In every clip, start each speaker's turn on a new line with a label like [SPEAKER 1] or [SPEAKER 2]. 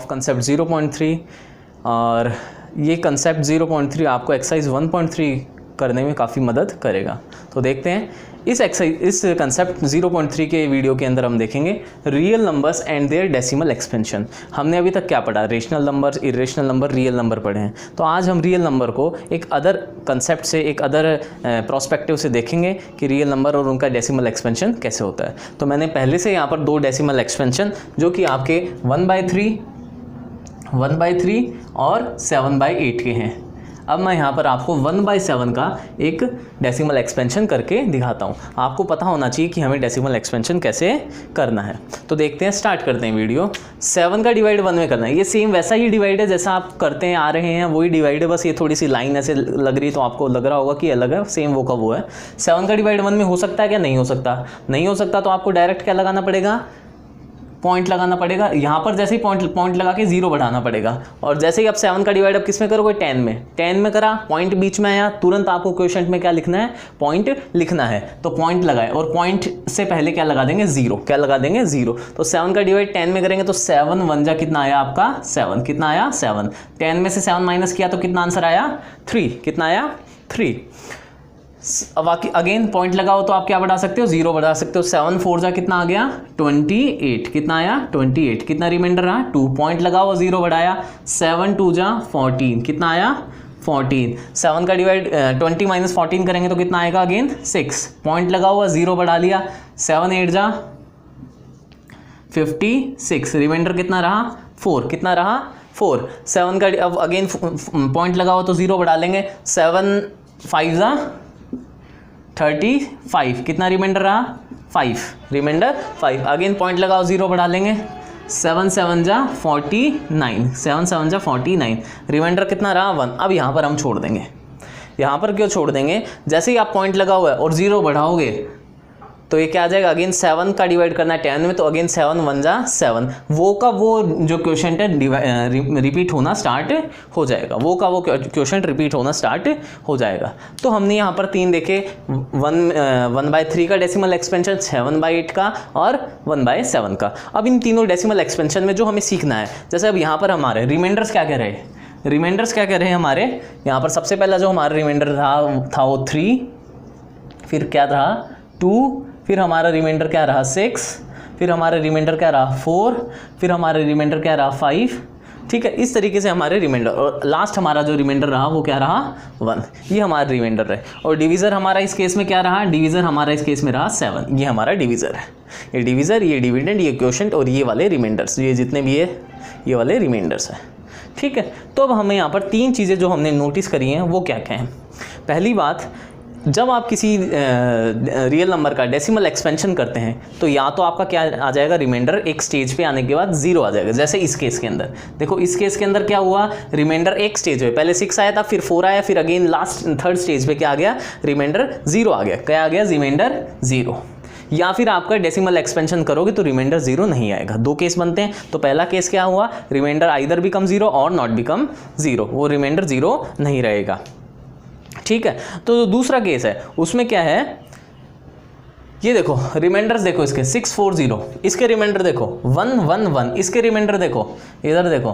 [SPEAKER 1] Of concept 0.3 और ये concept 0.3 आपको एक्सरसाइज 1.3 करने में काफ़ी मदद करेगा। तो देखते हैं इस कंसेप्ट 0.3 के वीडियो के अंदर हम देखेंगे real numbers and their decimal expansion. हमने अभी तक क्या पढ़ा, rational number, irrational number, real number पढ़े हैं। तो आज हम रियल नंबर को एक अदर कंसेप्ट से, एक अदर प्रोस्पेक्टिव से देखेंगे कि रियल नंबर और उनका डेसिमल एक्सपेंशन कैसे होता है। तो मैंने पहले से यहाँ पर दो डेसिमल एक्सपेंशन जो कि आपके 1/3 और 7/8 के हैं। अब मैं यहाँ पर आपको 1/7 का एक डेसिमल एक्सपेंशन करके दिखाता हूँ। आपको पता होना चाहिए कि हमें डेसिमल एक्सपेंशन कैसे करना है। तो देखते हैं, स्टार्ट करते हैं वीडियो। 7 का डिवाइड 1 में करना है। ये सेम वैसा ही डिवाइड है जैसा आप करते हैं आ रहे हैं, वही डिवाइड है, बस ये थोड़ी सी लाइन ऐसे लग रही है तो आपको लग रहा होगा कि अलग है, सेम वो का वो है। 7 का डिवाइड 1 में हो सकता है क्या? नहीं हो सकता। नहीं हो सकता तो आपको डायरेक्ट क्या लगाना पड़ेगा? पॉइंट लगाना पड़ेगा। यहाँ पर जैसे ही पॉइंट लगा के 0 बढ़ाना पड़ेगा। और जैसे ही आप 7 का डिवाइड अब किस में करोगे? 10 में करा, पॉइंट बीच में आया, तुरंत आपको क्वोशिएंट में क्या लिखना है? पॉइंट लिखना है। तो पॉइंट लगाए और पॉइंट से पहले क्या लगा देंगे? 0। क्या लगा देंगे? 0। तो 7 का डिवाइड 10 में करेंगे तो 7 1 जा कितना आया आपका? 7। कितना आया? 7। 10 में से 7 माइनस किया तो कितना आंसर आया? 3। कितना आया? 3। अब अगेन पॉइंट लगाओ तो आप क्या बढ़ा सकते हो? 0 बढ़ा सकते हो। 7 4 जा कितना आ गया? 28। कितना आया? 28। कितना रिमाइंडर रहा? 2। पॉइंट लगाओ, 0 बढ़ाया। 7 2 जा 14। कितना आया? 14। 7 का डिवाइड 20 माइनस 14 करेंगे तो कितना आएगा? अगेन 6। पॉइंट लगा हुआ, 0 बढ़ा लिया। 7 8 जा 56। रिमाइंडर कितना रहा? 4। कितना रहा? 4। 7 का अब अगेन पॉइंट लगाओ तो 0 बढ़ा लेंगे। 7 5 जा 35। कितना रिमाइंडर रहा? 5। रिमाइंडर 5। अगेन पॉइंट लगाओ, 0 बढ़ा लेंगे। 7 7 जा 49। 7 7 जा 49। रिमाइंडर कितना रहा? 1। अब यहाँ पर हम छोड़ देंगे। यहाँ पर क्यों छोड़ देंगे? जैसे ही आप पॉइंट लगा हुआ है और 0 बढ़ाओगे तो ये क्या आ जाएगा? अगेन 7 का डिवाइड करना है 10 में तो अगेन 7 1 जा 7। वो का वो जो क्वोशिएंट है रिपीट होना स्टार्ट हो जाएगा। वो का वो क्वोशिएंट रिपीट होना स्टार्ट हो जाएगा। तो हमने यहाँ पर 3 देखे, 1/3 का डेसिमल एक्सपेंशन, 7/8 का और 1/7 का। अब इन तीनों डेसिमल एक्सपेंशन में जो हमें सीखना है, जैसे अब यहाँ पर हमारे रिमाइंडर्स क्या कह रहे हैं? रिमाइंडर्स क्या कह रहे हैं हमारे? यहाँ पर सबसे पहला जो हमारा रिमाइंडर था वो 3, फिर क्या रहा? 2, फिर हमारा रिमाइंडर क्या रहा? 6, फिर हमारा रिमाइंडर क्या रहा? 4, फिर हमारा रिमाइंडर क्या रहा? 5। ठीक है, इस तरीके से हमारे रिमाइंडर, और लास्ट हमारा जो रिमाइंडर रहा वो क्या रहा? 1। ये हमारा रिमाइंडर है। और डिवीज़र हमारा इस केस में क्या रहा? डिवीज़र हमारा इस केस में रहा 7। ये हमारा डिवीज़र है। ये डिवीज़र, ये डिविडेंड, ये क्वोशिएंट और ये वाले रिमाइंडर्स, ये जितने भी है ये वाले रिमाइंडर्स हैं। ठीक है, तो अब हमें यहाँ पर 3 चीज़ें जो हमने नोटिस करी हैं वो क्या क्या हैं? पहली बात, जब आप किसी रियल नंबर का डेसिमल एक्सपेंशन करते हैं तो या तो आपका क्या आ जाएगा? रिमाइंडर एक स्टेज पे आने के बाद 0 आ जाएगा। जैसे इस केस के अंदर देखो, इस केस के अंदर क्या हुआ? रिमाइंडर एक स्टेज में पहले 6 आया था, फिर 4 आया, फिर अगेन लास्ट 3rd स्टेज पे क्या आ गया? रिमाइंडर 0 आ गया। क्या आ गया? रिमाइंडर 0। या फिर आपका डेसिमल एक्सपेंशन करोगे तो रिमाइंडर 0 नहीं आएगा। 2 केस बनते हैं। तो पहला केस क्या हुआ? रिमाइंडर आइदर बिकम 0 और नॉट बिकम 0। वो रिमाइंडर 0 नहीं रहेगा। ठीक है, तो दूसरा केस है उसमें क्या है? ये देखो रिमाइंडर्स देखो, इसके 6 4 0, इसके रिमाइंडर देखो 1 1 1, इसके रिमाइंडर देखो, इधर देखो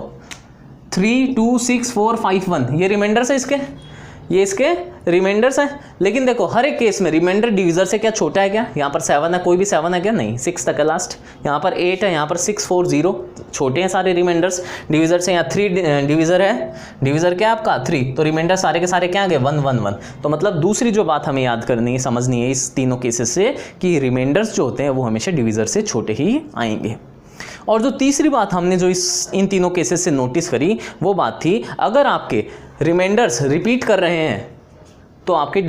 [SPEAKER 1] 3 2 6 4 5 1। ये रिमाइंडर्स है इसके, ये इसके रिमाइंडर्स हैं। लेकिन देखो हर एक केस में रिमाइंडर डिवीज़र से क्या छोटा है क्या? यहाँ पर 7 है, कोई भी 7 है क्या? नहीं, 6 तक है लास्ट। यहाँ पर 8 है, यहाँ पर 6 4 0, छोटे हैं सारे रिमाइंडर्स डिवीज़र से। यहाँ 3 डिवीज़र है, डिवीज़र क्या है आपका? 3। तो रिमाइंडर सारे के सारे क्या आ गए? 1 1 1। तो मतलब दूसरी जो बात हमें याद करनी है, समझनी है इस तीनों केसेस से, कि रिमाइंडर्स जो होते हैं वो हमेशा डिवीज़र से छोटे ही आएंगे। और जो तीसरी बात हमने जो इन तीनों केसेस से नोटिस करी वो बात थी, अगर आपके रिमाइंडर्स रिपीट कर रहे हैं तो आपके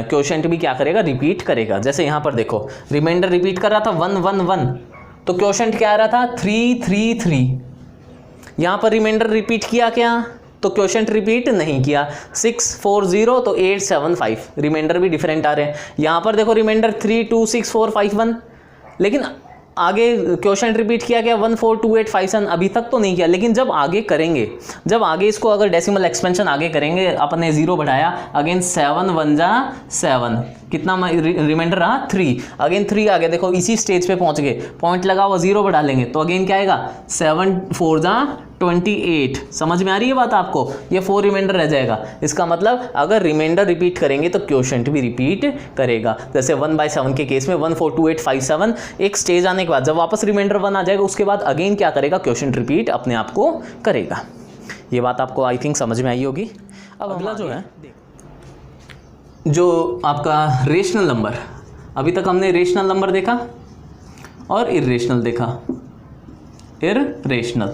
[SPEAKER 1] क्वोशिएंट भी क्या करेगा? रिपीट करेगा। जैसे यहाँ पर देखो रिमाइंडर रिपीट कर रहा था 1 1 1, तो क्वोशिएंट क्या आ रहा था? 3 3 3। यहाँ पर रिमाइंडर रिपीट किया क्या? तो क्वोशिएंट रिपीट नहीं किया। 6 4 0 तो 8 7 5, रिमाइंडर भी डिफरेंट आ रहे हैं। यहाँ पर देखो रिमाइंडर 3 2 6 4 5 1, लेकिन आगे क्वोशिएंट रिपीट किया गया 1 4 2 8 5 7, अभी तक तो नहीं किया। लेकिन जब आगे करेंगे, जब आगे इसको अगर डेसिमल एक्सपेंशन आगे करेंगे, अपने 0 बढ़ाया, अगेन 7 1 जा 7, कितना रिमाइंडर रहा? 3। अगेन 3 आ गया, देखो इसी स्टेज पे पहुंच गए, पॉइंट लगा हुआ 0 बढ़ा लेंगे तो अगेन क्या आएगा? 7 4 जा 28। समझ में आ रही है बात आपको? ये 4 रिमाइंडर रह जाएगा। इसका मतलब अगर रिमाइंडर रिपीट करेंगे तो क्वोशंट भी रिपीट करेगा। जैसे 1/7 के केस में 142857, एक स्टेज आने के बाद जब वापस रिमाइंडर 1 आ जाएगा उसके बाद अगेन क्या करेगा, क्वोशंट रिपीट अपने आप को करेगा। ये बात आपको आई थिंक समझ में आई होगी। अब अगला जो है, जो आपका रेशनल नंबर, अभी तक हमने रेशनल नंबर देखा और इर्रेशनल देखा, इर्रेशनल।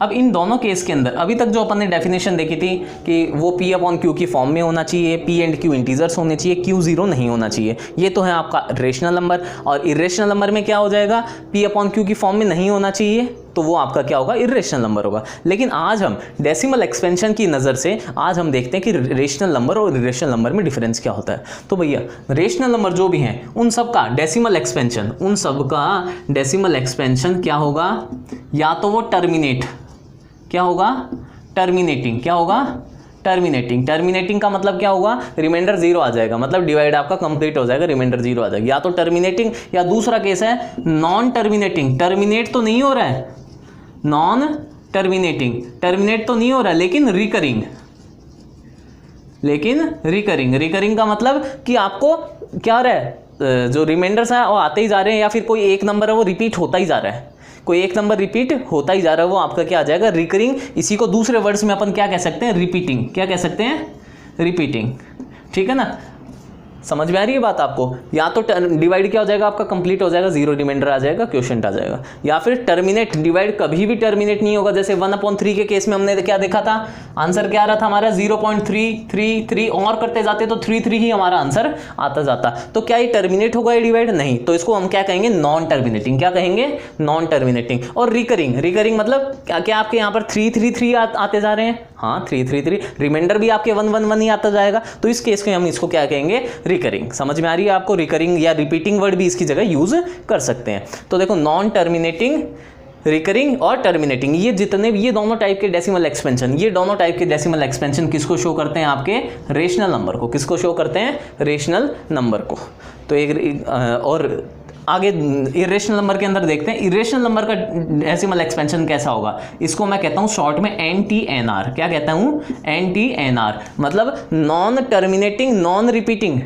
[SPEAKER 1] अब इन दोनों केस के अंदर अभी तक जो अपन ने डेफिनेशन देखी थी कि वो P अपॉन Q की फॉर्म में होना चाहिए, P एंड Q इंटीजर्स होने चाहिए, Q 0 नहीं होना चाहिए, ये तो है आपका रेशनल नंबर। और इर्रेशनल नंबर में क्या हो जाएगा, P अपॉन Q की फॉर्म में नहीं होना चाहिए, तो वो आपका क्या होगा, इर्रेशनल नंबर होगा। लेकिन आज हम डेसिमल एक्सपेंशन की नज़र से आज हम देखते हैं कि रेशनल नंबर और इर्रेशनल नंबर में डिफरेंस क्या होता है। तो भैया रेशनल नंबर जो भी हैं उन सब का डेसिमल एक्सपेंशन, उन सब का डेसिमल एक्सपेंशन क्या होगा, या तो वो टर्मिनेट, क्या होगा, टर्मिनेटिंग, क्या होगा, टर्मिनेटिंग। टर्मिनेटिंग का मतलब क्या होगा, रिमाइंडर 0 आ जाएगा, मतलब डिवाइड आपका कंप्लीट हो जाएगा, रिमाइंडर 0 आ जाएगा। या तो टर्मिनेटिंग, या दूसरा केस है नॉन टर्मिनेटिंग। टर्मिनेट तो नहीं हो रहा है, नॉन टर्मिनेटिंग, टर्मिनेट तो नहीं हो रहा है लेकिन रिकरिंग, लेकिन रिकरिंग। रिकरिंग का मतलब कि आपको क्या हो रहा है, जो रिमाइंडर्स हैं वो आते ही जा रहे हैं, या फिर कोई एक नंबर है वो रिपीट होता ही जा रहा है, कोई एक नंबर रिपीट होता ही जा रहा है, वो आपका क्या आ जाएगा, रिकरिंग। इसी को दूसरे वर्ड्स में अपन क्या कह सकते हैं, रिपीटिंग। क्या कह सकते हैं, रिपीटिंग। ठीक है ना, समझ में आ रही है बात आपको? या तो डिवाइड क्या हो जाएगा आपका, कंप्लीट हो जाएगा, 0 रिमाइंडर आ जाएगा, क्वोशंट आ जाएगा। या फिर टर्मिनेट, डिवाइड कभी भी टर्मिनेट नहीं होगा। जैसे 1/3 के केस में हमने क्या देखा था, आंसर क्या आ रहा था हमारा, 0.333, और करते जाते तो 33 ही हमारा आंसर आता जाता। तो क्या ये टर्मिनेट होगा ये डिवाइड? नहीं। तो इसको हम क्या कहेंगे, नॉन टर्मिनेटिंग। क्या कहेंगे, नॉन टर्मिनेटिंग। और रिकरिंग, रिकरिंग मतलब क्या आपके यहाँ पर 333 आते जा रहे हैं, हाँ 333, रिमाइंडर भी आपके 111 ही आता जाएगा, तो इस केस में हम इसको क्या कहेंगे, रिकरिंग। समझ में आ रही है आपको? रिकरिंग या रिपीटिंग वर्ड भी इसकी जगह यूज कर सकते हैं। तो देखो नॉन टर्मिनेटिंग, रिकरिंग और टर्मिनेटिंग, ये जितने भी, ये दोनों टाइप के डेसिमल एक्सपेंशन, ये दोनों टाइप के डेसिमल एक्सपेंशन किसको शो करते हैं, आपके रेशनल नंबर को। किसको शो करते हैं, रेशनल नंबर को। तो एक और आगे इरेशनल नंबर के अंदर देखते हैं, इरेशनल नंबर का डेसिमल एक्सपेंशन कैसा होगा। इसको मैं कहता हूं शॉर्ट में NTNR। क्या कहता हूं, NTNR, मतलब non terminating non repeating,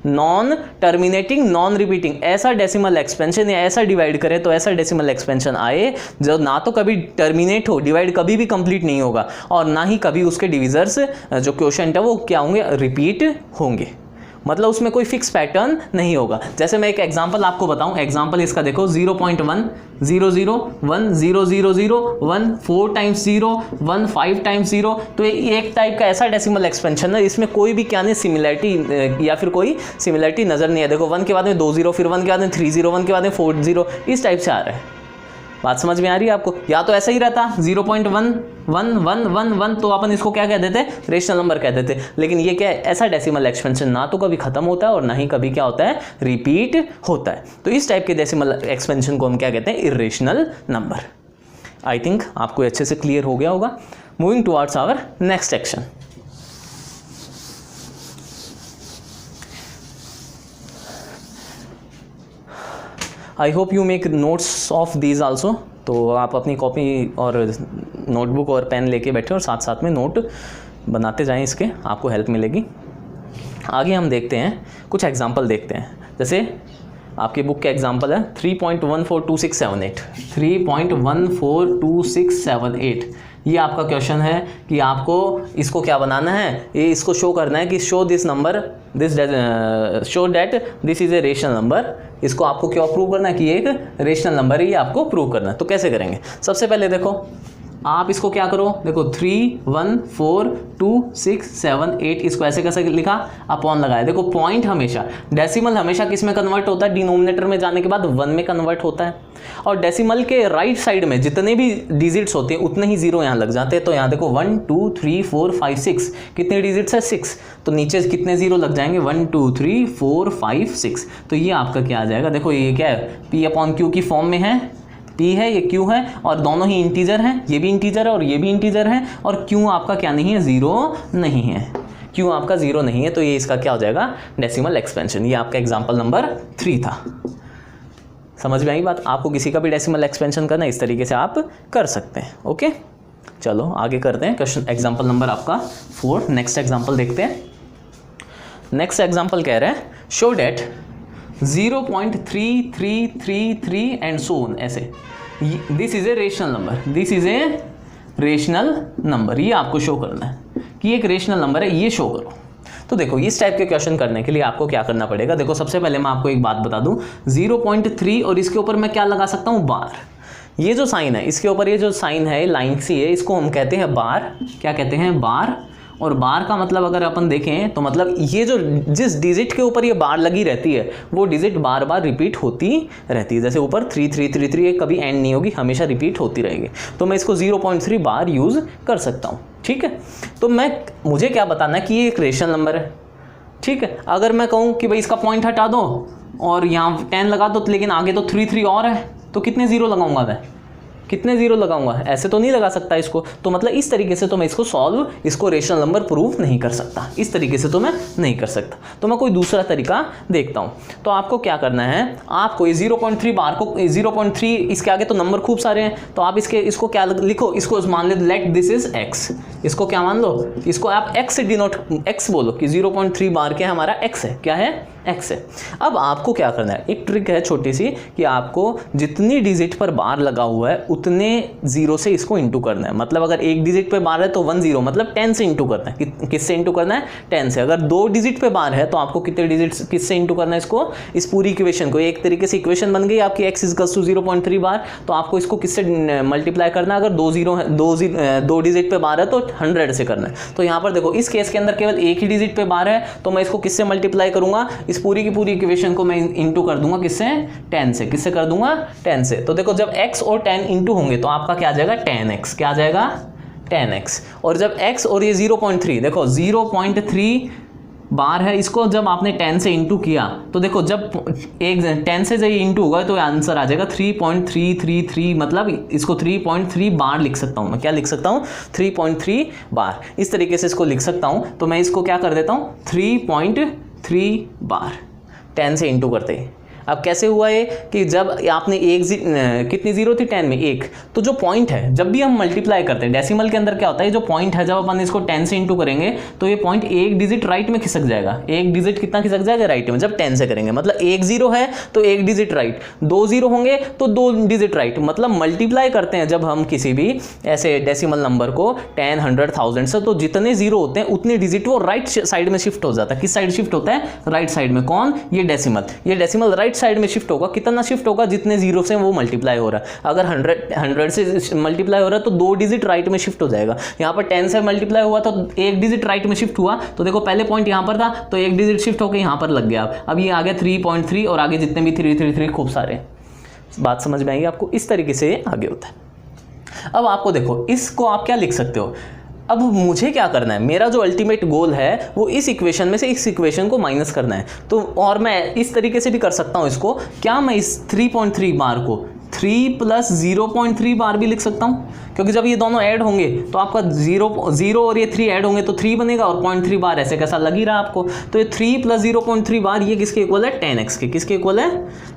[SPEAKER 1] non terminating non repeating. ऐसा डेसिमल एक्सपेंशन या ऐसा डिवाइड करें तो ऐसा डेसिमल एक्सपेंशन आए जो ना तो कभी टर्मिनेट हो, डिवाइड कभी भी कंप्लीट नहीं होगा, और ना ही कभी उसके डिविजर्स जो क्वोशंट है वो क्या होंगे, रिपीट होंगे। मतलब उसमें कोई फिक्स पैटर्न नहीं होगा। जैसे मैं एक एग्जांपल आपको बताऊं, एग्जांपल इसका देखो, 0.1 0 0 1 0 0 0 1 4 टाइम्स 0 1 5 टाइम्स 0। तो ये एक टाइप का ऐसा डेसिमल एक्सपेंशन है, इसमें कोई भी क्या नहीं सिमिलरिटी या फिर कोई सिमिलरिटी नजर नहीं है। देखो 1 के बाद में 2 0, फिर 1 के बाद में 3 0, 1 के बाद में 4 0, इस टाइप से आ रहा है। बात समझ में आ रही है आपको? या तो ऐसा ही रहता 0.11111, तो अपन इसको क्या कह देते, रेशनल नंबर कह देते। लेकिन ये क्या है, ऐसा डेसिमल एक्सपेंशन ना तो कभी खत्म होता है और ना ही कभी क्या होता है, रिपीट होता है। तो इस टाइप के डेसिमल एक्सपेंशन को हम क्या कहते हैं, इर्रेशनल नंबर। आई थिंक आपको अच्छे से क्लियर हो गया होगा। Moving towards our next section. I hope you make notes of these also. तो आप अपनी कॉपी और नोटबुक और पेन लेके बैठे और साथ साथ में नोट बनाते जाएं, इसके आपको हेल्प मिलेगी। आगे हम देखते हैं, कुछ एग्जांपल देखते हैं। जैसे आपकी बुक का एग्जांपल है 3.142678, 3.142678। ये आपका क्वेश्चन है कि आपको इसको क्या बनाना है, ये इसको शो करना है कि show this number, show that this is a rational number. इसको आपको क्या प्रूव करना है कि ये एक रेशनल नंबर है, ये आपको प्रूव करना है। तो कैसे करेंगे, सबसे पहले देखो आप इसको क्या करो, देखो 3.142678, इसको ऐसे कैसे लिखा, अपॉन लगाया। देखो पॉइंट हमेशा, डेसिमल हमेशा किस में कन्वर्ट होता है, डिनोमिनेटर में जाने के बाद 1 में कन्वर्ट होता है। और डेसिमल के राइट साइड में जितने भी डिजिट्स होते हैं उतने ही 0 यहाँ लग जाते हैं। तो यहाँ देखो 1 2 3 4 5 6, कितने डिजिट्स है, 6, तो नीचे कितने 0 लग जाएंगे, 1 2 3 4 5 6। तो ये आपका क्या आ जाएगा, देखो ये क्या है, P अपॉन Q की फॉर्म में है, P है ये Q है, और दोनों ही इंटीजर हैं, ये भी इंटीजर है और ये भी इंटीजर है, और Q आपका क्या नहीं है, 0 नहीं है, Q आपका 0 नहीं है। तो ये इसका क्या हो जाएगा, डेसिमल एक्सपेंशन। ये आपका एग्जांपल नंबर 3 था। समझ में आई बात? आपको किसी का भी डेसिमल एक्सपेंशन करना है इस तरीके से आप कर सकते हैं। ओके, चलो आगे करते हैं। क्वेश्चन एग्जाम्पल नंबर आपका 4। नेक्स्ट एग्जाम्पल देखते हैं। नेक्स्ट एग्जाम्पल कह रहे हैं show that 0.3333 and so on, ऐसे। This is a rational number, this is a rational number, ये आपको शो करना है कि एक रेशनल नंबर है, ये शो करो। तो देखो इस टाइप के क्वेश्चन करने के लिए आपको क्या करना पड़ेगा। देखो सबसे पहले मैं आपको एक बात बता दूं, 0.3 और इसके ऊपर मैं क्या लगा सकता हूं, बार। ये जो साइन है इसके ऊपर, ये जो साइन है लाइन सी है, इसको हम कहते हैं बार। क्या कहते हैं, बार। और बार का मतलब अगर अपन देखें तो मतलब ये जो जिस डिजिट के ऊपर ये बार लगी रहती है वो डिजिट बार बार रिपीट होती रहती है। जैसे ऊपर 3333 कभी एंड नहीं होगी, हमेशा रिपीट होती रहेगी। तो मैं इसको 0.3 बार यूज़ कर सकता हूँ। ठीक है, तो मुझे क्या बताना है कि ये एक रेशनल नंबर है। ठीक है, अगर मैं कहूँ कि भाई इसका पॉइंट हटा दो और यहाँ 10 लगा दो, लेकिन आगे तो 3 और है, तो कितने ज़ीरो लगाऊंगा मैं, कितने ज़ीरो लगाऊंगा, ऐसे तो नहीं लगा सकता इसको। तो मतलब इस तरीके से तो मैं इसको सॉल्व, इसको रेशनल नंबर प्रूव नहीं कर सकता, इस तरीके से तो मैं नहीं कर सकता। तो मैं कोई दूसरा तरीका देखता हूँ। तो आपको क्या करना है, आपको ये 0.3 बार को 0.3, इसके आगे तो नंबर खूब सारे हैं, तो आप इसको क्या लिखो, इसको मान लो लेट दिस इज x, इसको क्या मान लो, इसको आप x से डिनोट, x बोलो कि 0.3 बार क्या है हमारा, x है, क्या है, x है। अब आपको क्या करना है, एक ट्रिक है छोटी सी कि आपको जितनी डिजिट पर बार लगा हुआ है उतने जीरो से इसको इंटू करना है। मतलब अगर एक डिजिट पे बार है तो 1 0, मतलब 10 से इंटू करना है। किससे इंटू करना है, 10 से। अगर 2 डिजिट पे बार है तो आपको कितने डिजिट किससे इंटू करना है इसको, इस पूरी इक्वेशन को। एक तरीके से इक्वेशन बन गई आपकी x = 0.3 बार, तो आपको इसको किससे मल्टीप्लाई करना है। अगर 2 0 है, 2 डिजिट पे बार है तो 100 से करना है। तो यहाँ पर देखो इस केस के अंदर केवल एक ही डिजिट पे बार है, तो मैं इसको किससे मल्टीप्लाई करूंगा, इस पूरी की पूरी इक्वेशन को मैं इंटू कर दूंगा किससे, 10 से। किससे कर दूंगा, 10 से। तो देखो जब x और 10 इंटू होंगे तो आपका क्या आ जाएगा, 10x। क्या आ जाएगा, 10x। और जब x और ये 0.3, देखो 0.3 बार है, इसको जब आपने 10 से इंटू किया तो देखो जब 10 से जब ये इंटू होगा तो आंसर आ जाएगा 3.333, मतलब इसको 3.3 बार लिख सकता हूँ मैं। क्या लिख सकता हूँ, 3.3 बार। इस तरीके से इसको लिख सकता हूँ। तो मैं इसको क्या कर देता हूँ, 3.3 बार 10 से इंटू करते ही। अब कैसे हुआ ये कि जब आपने कितनी जीरो थी, 10 में 1, तो जो पॉइंट है जब भी हम मल्टीप्लाई करते हैं डेसिमल के अंदर क्या होता है, जो पॉइंट है जब अपन इसको 10 से इंटू करेंगे तो ये पॉइंट एक डिजिट राइट में खिसक जाएगा। एक डिजिट कितना खिसक जाएगा, राइट में, जब 10 से करेंगे। मतलब 1 0 है तो 1 डिजिट राइट, 2 0 होंगे तो 2 डिजिट राइट। मतलब मल्टीप्लाई करते हैं जब हम किसी भी ऐसे डेसिमल नंबर को 10, 100, 1000 से, तो जितने जीरो होते हैं उतने डिजिट वो राइट साइड में शिफ्ट हो जाता है। किस साइड शिफ्ट होता है, राइट साइड में। कौन, ये डेसिमल राइट साइड में शिफ्ट होगा। कितना शिफ्ट होगा, जितने जीरो से वो मल्टीप्लाई हो रहा है। अगर 100 से मल्टीप्लाई हो रहा है तो 2 डिजिट राइट में शिफ्ट हो जाएगा। यहाँ पर 10 से मल्टीप्लाई हुआ तो 1 डिजिट राइट में शिफ्ट हुआ। तो देखो पहले पॉइंट यहाँ पर था तो 1 डिजिट शिफ्ट होकर यहाँ पर लग गया। अब ये आ गया 3.3 और आगे जितने भी 333 खूब सारे। बात समझ में आएगी आपको, इस तरीके से आगे होता है। अब आपको देखो इसको आप क्या लिख सकते हो। अब मुझे क्या करना है, मेरा जो अल्टीमेट गोल है वो इस इक्वेशन में से इस इक्वेशन को माइनस करना है। तो और मैं इस तरीके से भी कर सकता हूँ इसको, क्या मैं इस 3.3 बार को 3 + 0.3 बार भी लिख सकता हूँ, क्योंकि जब ये दोनों ऐड होंगे तो आपका 0 और ये 3 ऐड होंगे तो 3 बनेगा और 0.3 बार ऐसे कैसा लग ही रहा आपको। तो ये 3 + 0.3 बार ये किसके इक्वल है, 10x के। किसके इक्वल है,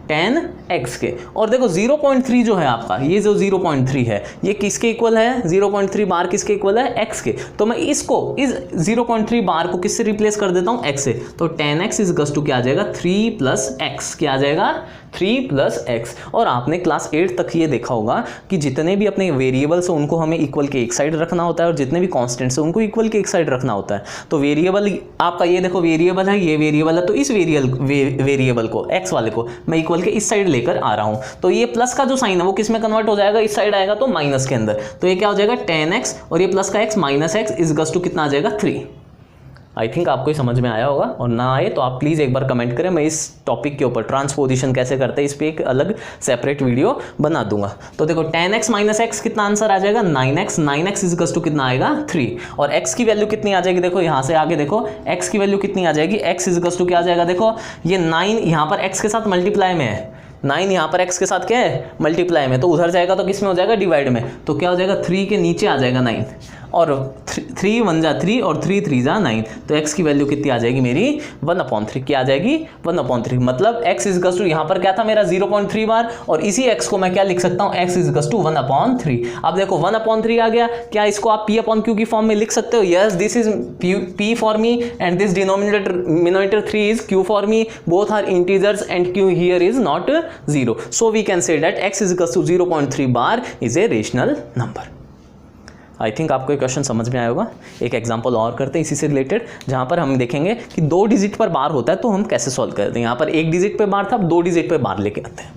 [SPEAKER 1] 10x के। और देखो 0.3 जो है आपका, ये जो 0.3 है ये किसके इक्वल है, 0.3 बार किसके इक्वल है, x के। तो मैं इसको इस 0.3 बार को किससे रिप्लेस कर देता हूँ, x से। तो 10x = क्या आ जाएगा, 3 + x। क्या आ जाएगा, 3 + x। और आपने क्लास 8 तक ये देखा होगा कि जितने भी अपने वेरिएबल्स हैं उनको हमें इक्वल के एक साइड रखना होता है और जितने भी कॉन्स्टेंट्स हैं उनको इक्वल के एक साइड रखना होता है। तो वेरिएबल आपका ये देखो वेरिएबल है, ये वेरिएबल है, तो इस वेरिएबल को x वाले को मैं इक्वल के इस साइड लेकर आ रहा हूँ। तो ये प्लस का जो साइन है वो किस में कन्वर्ट हो जाएगा, इस साइड आएगा तो माइनस के अंदर। तो ये क्या हो जाएगा, 10x और ये प्लस का x -x = कितना आ जाएगा, 3। आई थिंक आपको ही समझ में आया होगा, और ना आए तो आप प्लीज़ एक बार कमेंट करें। मैं इस टॉपिक के ऊपर ट्रांसपोजिशन कैसे करते हैं इस पर एक अलग सेपरेट वीडियो बना दूंगा। तो देखो 10x - x कितना आंसर आ जाएगा, 9x। 9x = कितना आएगा, 3। और x की वैल्यू कितनी आ जाएगी, देखो यहाँ से आगे देखो x की वैल्यू कितनी आ जाएगी, x = क्या आ जाएगा, देखो ये 9 यहाँ पर x के साथ मल्टीप्लाई में है, 9 यहाँ पर x के साथ क्या है, मल्टीप्लाई में, तो उधर जाएगा तो किस में हो जाएगा, डिवाइड में। तो क्या हो जाएगा, 3 के नीचे आ जाएगा 9। और 3 1 जा 3 और 3 3 जा 9, तो x की वैल्यू कितनी आ जाएगी मेरी 1/3, क्या आ जाएगी 1/3। मतलब x इज इक्वल टू यहाँ पर क्या था मेरा 0.3 बार, और इसी x को मैं क्या लिख सकता हूँ x इज इक्वल टू 1/3। अब देखो 1/3 आ गया, क्या इसको आप p/q की फॉर्म में लिख सकते हो? Yes, this is p for me and this denominator 3 is q for me, both are integers and q here is not 0, so we can say that x is equal to 0.3 bar is a rational number। I think आपको ये question समझ में आया होगा। एक example और करते हैं इसी से रिलेटेड, जहां पर हम देखेंगे कि 2 डिजिट पर बार होता है तो हम कैसे सॉल्व करते हैं। यहां पर 1 डिजिट पे बार था, अब 2 डिजिट पे बार लेके आते हैं।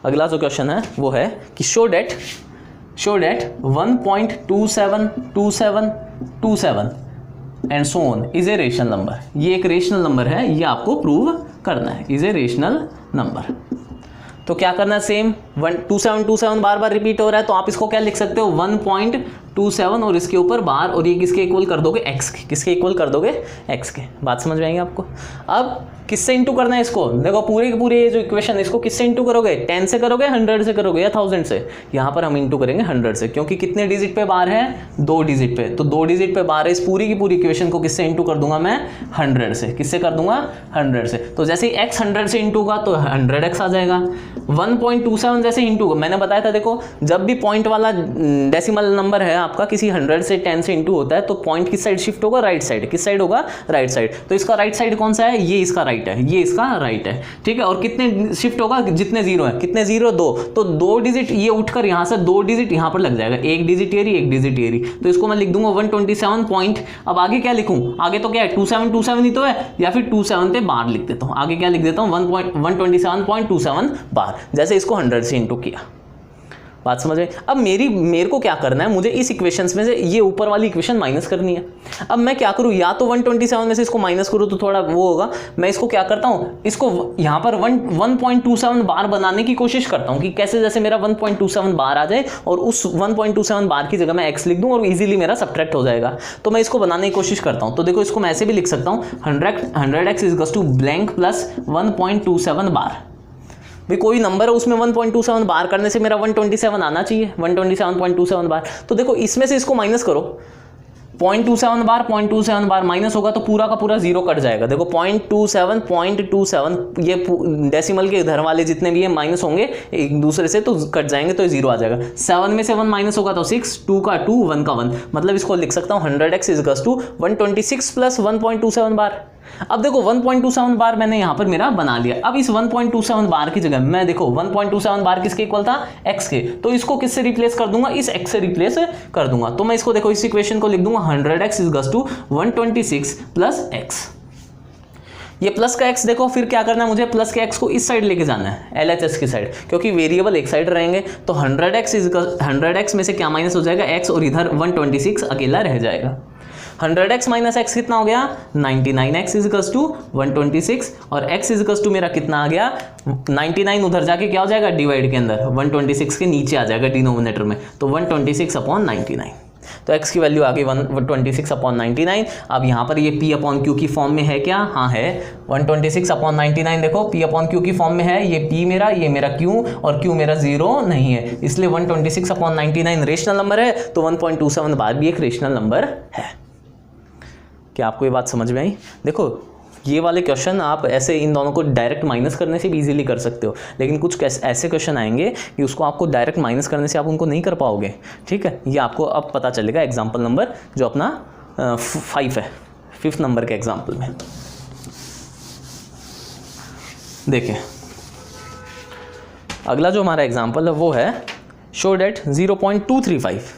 [SPEAKER 1] अगला जो क्वेश्चन है वो है कि show that 1.272727 and so on is a rational number. ये एक रेशनल नंबर है, ये आपको प्रूव करना है, इज ए रेशनल नंबर। तो क्या करना है, सेम 2727 बार बार रिपीट हो रहा है, तो आप इसको क्या लिख सकते हो 1.27 और इसके ऊपर बार, और ये किसके इक्वल कर दोगे x के, किसके इक्वल कर दोगे x के। बात समझ में आएगी आपको? अब किससे इंटू करना है इसको, देखो पूरे के पूरे ये जो इक्वेशन इसको किससे इंटू करोगे, 10 से करोगे, 100 से करोगे या 1000 से। यहाँ पर हम इंटू करेंगे 100 से, क्योंकि कितने डिजिट पे बार है 2 डिजिट पे, तो 2 डिजिट पे बार है। इस पूरी की पूरी इक्वेशन को किससे इंटू कर दूंगा मैं 100 से, किससे कर दूंगा 100 से। तो जैसे ही x 100 से इंटू होगा तो 100x आ जाएगा। 1.27 जैसे इंटू, मैंने बताया था देखो जब भी पॉइंट वाला डेसिमल नंबर है आपका किसी 100 से 10 से इंटू होता है तो पॉइंट किस साइड शिफ्ट होगा, राइट साइड। किस साइड होगा, राइट साइड। तो इसका राइट साइड कौन सा है, ये इसका राइट है, ये इसका राइट है, ठीक है। और कितने शिफ्ट होगा, जितने जीरो है, कितने जीरो 2, तो 2 डिजिट ये उठकर यहां से 2 डिजिट यहां पर लग जाएगा, 1 डिजिट एरी 1 डिजिट एरी, तो इसको मैं लिख दूंगा 127 पॉइंट। अब आगे क्या लिखूं, आगे तो क्या है 2727 ही तो है, या फिर 27 पे बार लिख देता हूं। आगे क्या लिख देता हूं 127.27 बार, जैसे इसको 100 से इंटू किया। बात समझ में? अब मेरे को क्या करना है, मुझे इस इक्वेशंस में से ये ऊपर वाली इक्वेशन माइनस करनी है। अब मैं क्या करूं, या तो 127 में से इसको माइनस करूं तो थोड़ा वो होगा, मैं इसको क्या करता हूं, इसको यहां पर 1.27 बार बनाने की कोशिश करता हूं कि कैसे जैसे मेरा 1.27 बार आ जाए और उस 1.27 बार की जगह मैं x लिख दूं और इजीली मेरा सब्ट्रैक्ट हो जाएगा। तो मैं इसको बनाने की कोशिश करता हूं। तो देखो इसको मैं ऐसे भी लिख सकता हूं 100x is equal to blank plus 1.27 बार। भी कोई नंबर है उसमें 1.27 बार करने से मेरा 127 आना चाहिए, 127.27 बार। तो देखो इसमें से इसको माइनस करो, 0.27 बार माइनस होगा तो पूरा का पूरा जीरो कट जाएगा। देखो 0.27 ये डेसिमल के इधर वाले जितने भी है माइनस होंगे एक दूसरे से तो कट जाएंगे, तो ये जीरो आ जाएगा। 7 में से 1 माइनस होगा तो 6, 2 का 2, 1 का 1, मतलब इसको लिख सकता हूँ 100x is equal to 126 plus 1.27 बार। अब देखो 1.27 बार मैंने यहां पर मेरा बना लिया। अब इस 1.27 बार की जगह मैं देखो 1.27 बार किसके इक्वल था, x के, तो इसको किससे रिप्लेस कर दूंगा, इस x से रिप्लेस कर दूंगा। तो मैं इसको देखो इस इक्वेशन को लिख दूंगा 100x is equal to 126 plus x। ये प्लस का x देखो फिर क्या करना है, मुझे प्लस के x को इस साइड लेके जाना है, LHS की साइड, क्योंकि वेरिएबल एक साइड रहेंगे। तो 100x में से क्या माइनस हो जाएगा, x, और इधर 126 अकेला रह जाएगा। 100x माइनस x कितना हो गया 99x इज इक्वल टू 126, और x इज इक्वल टू मेरा कितना आ गया 99, उधर जाके क्या हो जाएगा डिवाइड के अंदर 126 के नीचे आ जाएगा डिनोमिनेटर में, तो 126/99। तो x की वैल्यू आ गई 126/99। अब यहाँ पर ये p/q की फॉर्म में है क्या, हाँ है 126/99। देखो p/q की फॉर्म में है, ये p मेरा, ये मेरा q, और q मेरा 0 नहीं है, इसलिए 126/99 रेशनल नंबर है, तो 1.27 बार भी एक रेशनल नंबर है। क्या आपको ये बात समझ में आई? देखो ये वाले क्वेश्चन आप ऐसे इन दोनों को डायरेक्ट माइनस करने से भी इजीली कर सकते हो, लेकिन कुछ ऐसे क्वेश्चन आएंगे कि उसको आपको डायरेक्ट माइनस करने से आप उनको नहीं कर पाओगे, ठीक है। ये आपको अब पता चलेगा एग्जाम्पल नंबर जो अपना 5 है, 5th नंबर के एग्जाम्पल में। देखिए अगला जो हमारा एग्जाम्पल है वो है show that 0.235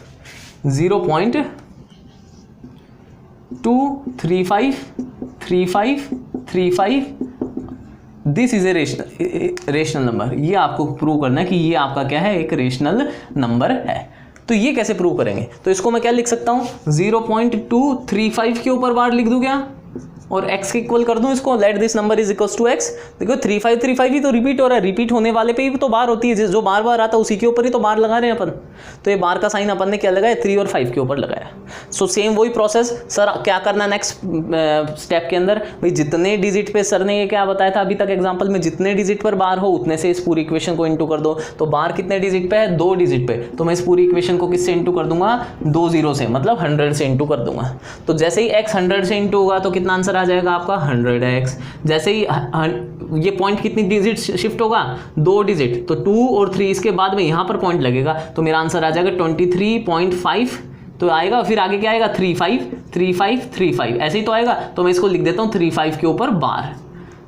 [SPEAKER 1] this is a rational number. ये आपको प्रूव करना है कि ये आपका क्या है, एक रेशनल नंबर है। तो ये कैसे प्रूव करेंगे, तो इसको मैं क्या लिख सकता हूं 0.235 के ऊपर बार लिख दूं क्या, और x के इक्वल कर दूं इसको, let this number is equals to x। देखो 3 5 3 5 ही तो रिपीट हो रहा है, रिपीट होने वाले पे ही तो बार होती है, जो बार बार आता है उसी के ऊपर ही तो बार लगा रहे हैं अपन। तो ये बार का साइन अपन ने क्या लगाया, 3 और 5 के ऊपर लगाया। सो सेम वही प्रोसेस। सर क्या करना नेक्स्ट स्टेप के अंदर, भाई जितने डिजिट पे सर ने ये क्या बताया था अभी तक एग्जाम्पल में, जितने डिजिट पर बार हो उतने से इस पूरी इक्वेशन को इंटू कर दो। तो बार कितने डिजिट पे है, 2 डिजिट पे, तो मैं इस पूरी इक्वेशन को किससे इंटू कर दूंगा, 2 0 से, मतलब 100 से इंटू कर दूंगा। तो जैसे ही x 100 से इंटू होगा तो कितना आंसर आ जाएगा आपका 100x। जैसे ही ये पॉइंट कितनी डिजिट शिफ्ट होगा, 2 डिजिट, तो 2 और 3 इसके बाद में यहाँ पर पॉइंट लगेगा, तो मेरा आंसर आ जाएगा 23.5 तो आएगा। फिर आगे क्या आएगा, 3 5 3 5 3 5 ऐसे ही तो आएगा। तो मैं इसको लिख देता हूँ 3 5 के ऊपर बार।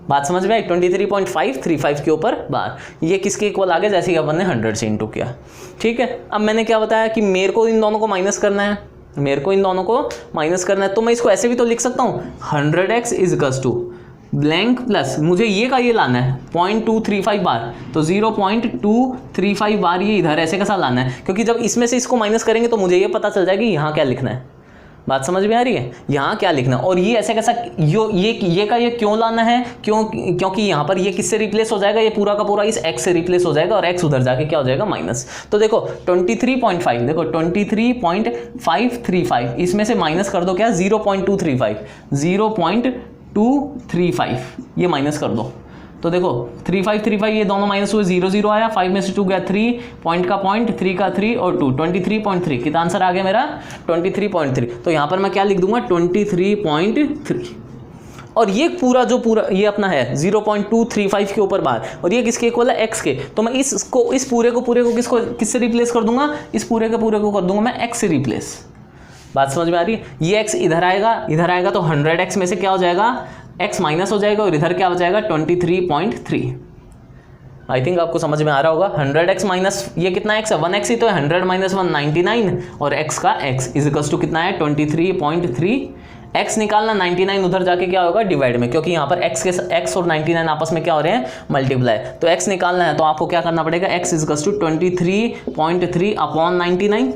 [SPEAKER 1] बात समझ में आई, 23.5 3 5 के ऊपर बार। ये किसके इक्वल आ गया, जैसे ही अपन ने 100 से इंटू किया। ठीक है, अब मैंने क्या बताया कि मेरे को इन दोनों को माइनस करना है, मेरे को इन दोनों को माइनस करना है। तो मैं इसको ऐसे भी तो लिख सकता हूँ 100x is equals to blank plus मुझे ये का ये लाना है 0.235 बार, तो 0.235 बार ये इधर ऐसे कैसा लाना है, क्योंकि जब इसमें से इसको माइनस करेंगे तो मुझे ये पता चल जाएगा कि यहाँ क्या लिखना है। बात समझ में आ रही है, यहाँ क्या लिखना, और ये ऐसे कैसा ये का ये क्यों लाना है, क्योंकि यहाँ पर ये किससे रिप्लेस हो जाएगा, ये पूरा का पूरा इस x से रिप्लेस हो जाएगा और x उधर जाके क्या हो जाएगा माइनस। तो देखो 23.5, देखो 23.535 इसमें से माइनस कर दो क्या, 0.235 ये माइनस कर दो। तो देखो 3 5 3 5 ये दोनों माइनस हुए, 0 0 आया, 5 में से 2 गया, 3 पॉइंट का पॉइंट, 3 का 3 और 2 23.3 कितना आंसर आ गया मेरा 23.3। तो यहाँ पर मैं क्या लिख दूंगा 23.3। और ये पूरा जो पूरा ये अपना है 0.235 के ऊपर बार, और ये किसके इक्वल है, x के। तो मैं इस पूरे को किससे रिप्लेस कर दूंगा, इस पूरे के पूरे को कर दूंगा मैं x से रिप्लेस। बात समझ में आ रही है, ये x इधर आएगा तो 100x में से क्या हो जाएगा, x माइनस हो जाएगा और इधर क्या हो जाएगा 23.3। आई थिंक आपको समझ में आ रहा होगा। 100x माइनस ये कितना x है, 1x ही तो है, 100 माइनस 1 99 और x का x इज इक्वल्स टू कितना है 23.3। x निकालना, 99 उधर जाके क्या होगा डिवाइड में, क्योंकि यहाँ पर x और 99 आपस में क्या हो रहे हैं मल्टीप्लाई। तो x निकालना है तो आपको क्या करना पड़ेगा, x is equals to 23.3 upon 99।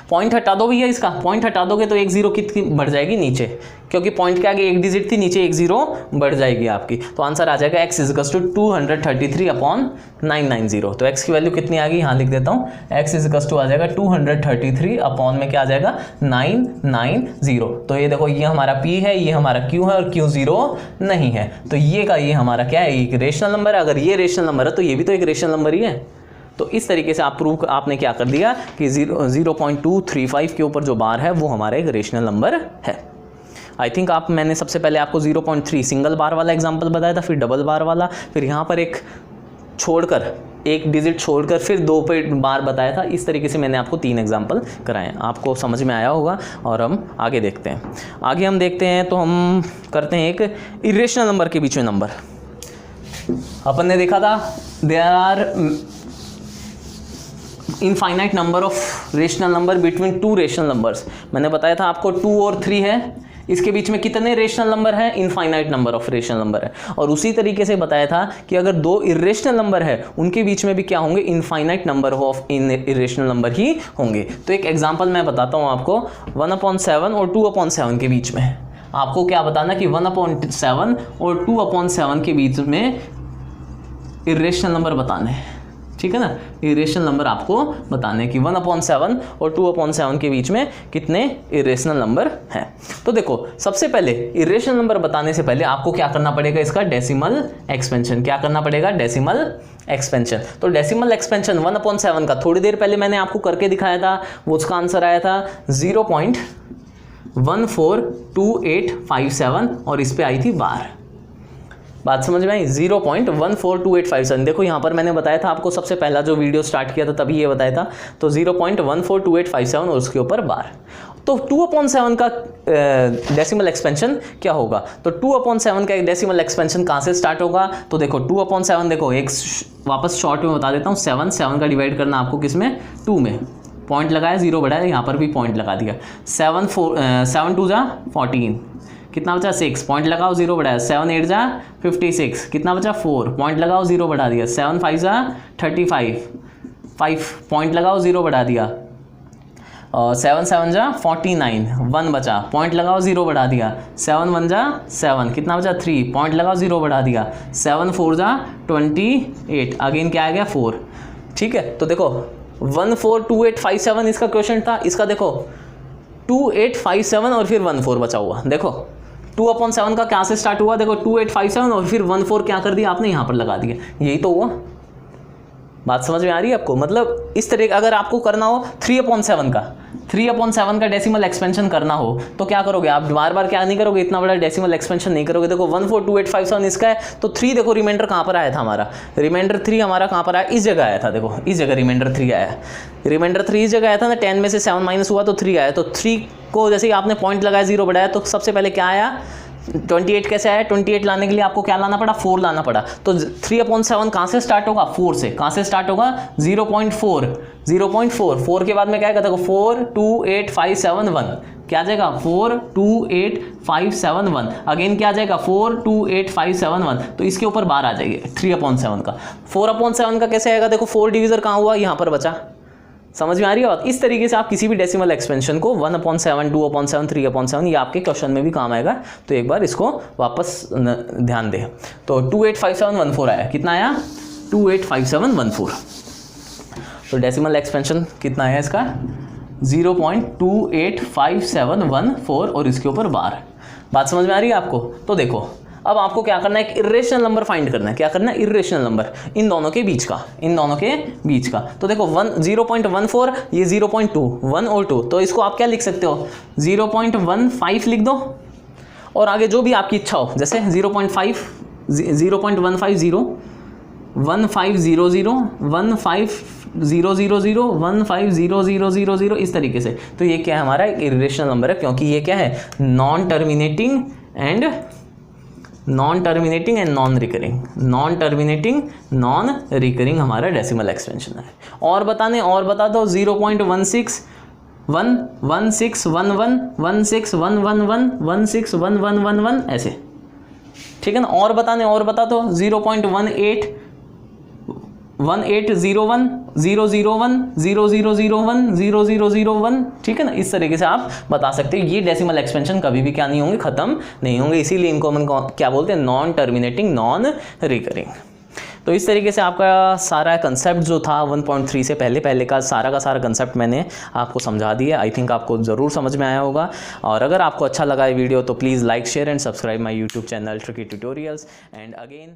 [SPEAKER 1] Point हटा दो भैया, इसका पॉइंट हटा दोगे तो 1 0 कितनी बढ़ जाएगी नीचे, क्योंकि पॉइंट के आगे 1 डिजिट थी, नीचे 1 0 बढ़ जाएगी आपकी। तो आंसर आ जाएगा x is equals to 233 upon 990। तो x की वैल्यू कितनी आ गई, यहाँ लिख देता हूँ, x इज इक्वल्स टू आ जाएगा 233 अपॉन में क्या आ जाएगा 990। तो ये देखो ये हमारा p है, ये हमारा q है और q 0 नहीं है, तो ये का ये हमारा क्या है, एक रेशनल नंबर है। अगर ये रेशनल नंबर है तो ये भी तो एक रेशनल नंबर ही है। तो इस तरीके से आपने क्या कर दिया कि 0.235 के ऊपर जो बार है वो हमारा एक रेशनल नंबर है। आई थिंक मैंने सबसे पहले आपको 0.3 सिंगल बार वाला एग्जांपल बताया था, फिर डबल बार वाला, फिर यहाँ पर एक डिजिट छोड़कर फिर 2 पे बार बताया था। इस तरीके से मैंने आपको 3 एग्जांपल कराए, आपको समझ में आया होगा। और हम आगे देखते हैं, हम देखते हैं तो हम करते हैं एक इरेशनल नंबर के बीच में नंबर। अपन ने देखा था there are infinite number of rational number between 2 rational numbers. मैंने बताया था आपको 2 और 3 है, इसके बीच में कितने रेशनल नंबर है, infinite number of rational number है। और उसी तरीके से बताया था कि अगर 2 इरेशनल नंबर है उनके बीच में भी क्या होंगे, infinite number of irrational number ही होंगे। तो एक एग्जांपल मैं बताता हूँ आपको, 1/7 और 2/7 के बीच में आपको क्या बताना कि 1/7 और 2/7 के बीच में इरेशनल नंबर बताने हैं। ठीक है ना, इरेशनल नंबर आपको बताने कि 1/7 और 2/7 के बीच में कितने इरेशनल नंबर हैं। तो देखो सबसे पहले इरेशनल नंबर बताने से पहले आपको क्या करना पड़ेगा, इसका डेसिमल एक्सपेंशन। क्या करना पड़ेगा, डेसिमल एक्सपेंशन। तो डेसिमल एक्सपेंशन 1/7 का थोड़ी देर पहले मैंने आपको करके दिखाया था, वो उसका आंसर आया था 0.142857 और इस पे आई थी बार। बात समझ में आई, 0.142857। देखो यहाँ पर मैंने बताया था आपको, सबसे पहला जो वीडियो स्टार्ट किया था तभी ये बताया था। तो 0.142857 और उसके ऊपर बार। तो 2/7 का डेसिमल एक्सपेंशन क्या होगा, तो 2/7 का एक डेसिमल एक्सपेंशन कहाँ से स्टार्ट होगा। तो देखो 2/7, देखो एक वापस शॉर्ट में बता देता हूँ, 7 का डिवाइड करना आपको किस में, 2 में। पॉइंट लगाया, 0 बढ़ाया, यहाँ पर भी पॉइंट लगा दिया। 7 2 जा 14, कितना बचा 6, पॉइंट लगाओ, 0 बढ़ाया। 7 8 जा 56, कितना बचा 4, पॉइंट लगाओ, 0 बढ़ा दिया। 7 5 जा 35, 5 पॉइंट लगाओ, 0 बढ़ा दिया। 7 7 जा 49, 1 बचा, पॉइंट लगाओ 0 बढ़ा दिया, 7 1 जा 7, कितना बचा 3, पॉइंट लगाओ 0 बढ़ा दिया, 7 4 जा 28, अगेन क्या आ गया 4। ठीक है, तो देखो 142857 इसका क्वेश्चन था, इसका देखो 2857 और फिर 14 बचा हुआ, देखो 2/7 का क्या से स्टार्ट हुआ, देखो 2857 और फिर 14 क्या कर दिया आपने यहाँ पर लगा दिया, यही तो हुआ। बात समझ में आ रही है आपको? मतलब इस तरह अगर आपको करना हो 3/7 का डेसिमल एक्सपेंशन करना हो तो क्या करोगे आप, बार बार क्या नहीं करोगे, इतना बड़ा डेसिमल एक्सपेंशन नहीं करोगे। देखो 142857 इसका है, तो 3 देखो रिमाइंडर कहाँ पर आया था हमारा, रिमाइंडर 3 हमारा कहाँ पर आया, इस जगह आया था, देखो इस जगह रिमाइंडर 3 आया, रिमाइंडर 3 इस जगह आया था ना, 10 में से 7 माइनस हुआ तो 3 आया, तो 3 को जैसे ही आपने पॉइंट लगाया 0 बढ़ाया तो सबसे पहले क्या आया 28 कैसे आया, 28 लाने के लिए आपको क्या लाना पड़ा, 4 लाना पड़ा। तो 3/7 कहाँ से स्टार्ट होगा, 4 से, कहाँ से स्टार्ट होगा 0.4, 4 के बाद में क्या आएगा, देखो 428571 क्या आ जाएगा 428571, अगेन क्या आ जाएगा 428571, तो इसके ऊपर बार आ जाएगी 3/7 का। 4/7 का कैसे आएगा, देखो 4 डिवीजर कहाँ हुआ, यहाँ पर बचा। समझ में आ रही है बात? इस तरीके से आप किसी भी डेसिमल एक्सपेंशन को 1/7, 2/7, 3/7 ये आपके क्वेश्चन में भी काम आएगा, तो एक बार इसको वापस ध्यान दें। तो 285714 आया, कितना आया 285714। तो डेसिमल एक्सपेंशन कितना है इसका 0.285714 और इसके ऊपर बार। बात समझ में आ रही है आपको? तो देखो अब आपको क्या करना है, एक इर्रेशनल नंबर फाइंड करना है। क्या करना है, इर्रेशनल नंबर इन दोनों के बीच का, इन दोनों के बीच का। तो देखो 0.14 ये 0.2, 1 और 2, तो इसको आप क्या लिख सकते हो 0.15 लिख दो, और आगे जो भी आपकी इच्छा हो, जैसे 0.5, 0.150, 1500, 15000, 1500000 इस तरीके से। तो ये क्या है हमारा एक इर्रेशनल नंबर है, क्योंकि ये क्या है non terminating and non recurring हमारा डेसिमल एक्सपेंशन है। और बता दो 0.16 11611 16111 16111 ऐसे, ठीक है ना। और बता दो 0.18 1801 001 0001 0001, ठीक है ना। इस तरीके से आप बता सकते हो। ये डेसिमल एक्सपेंशन कभी भी क्या नहीं होंगे, खत्म नहीं होंगे, इसीलिए इनको हम क्या बोलते हैं, नॉन टर्मिनेटिंग नॉन रिकरिंग। तो इस तरीके से आपका सारा कंसेप्ट जो था 1.3 से पहले का सारा कंसेप्ट मैंने आपको समझा दिया। आई थिंक आपको ज़रूर समझ में आया होगा। और अगर आपको अच्छा लगा ये वीडियो तो please like share and subscribe my YouTube channel tricky tutorials. And again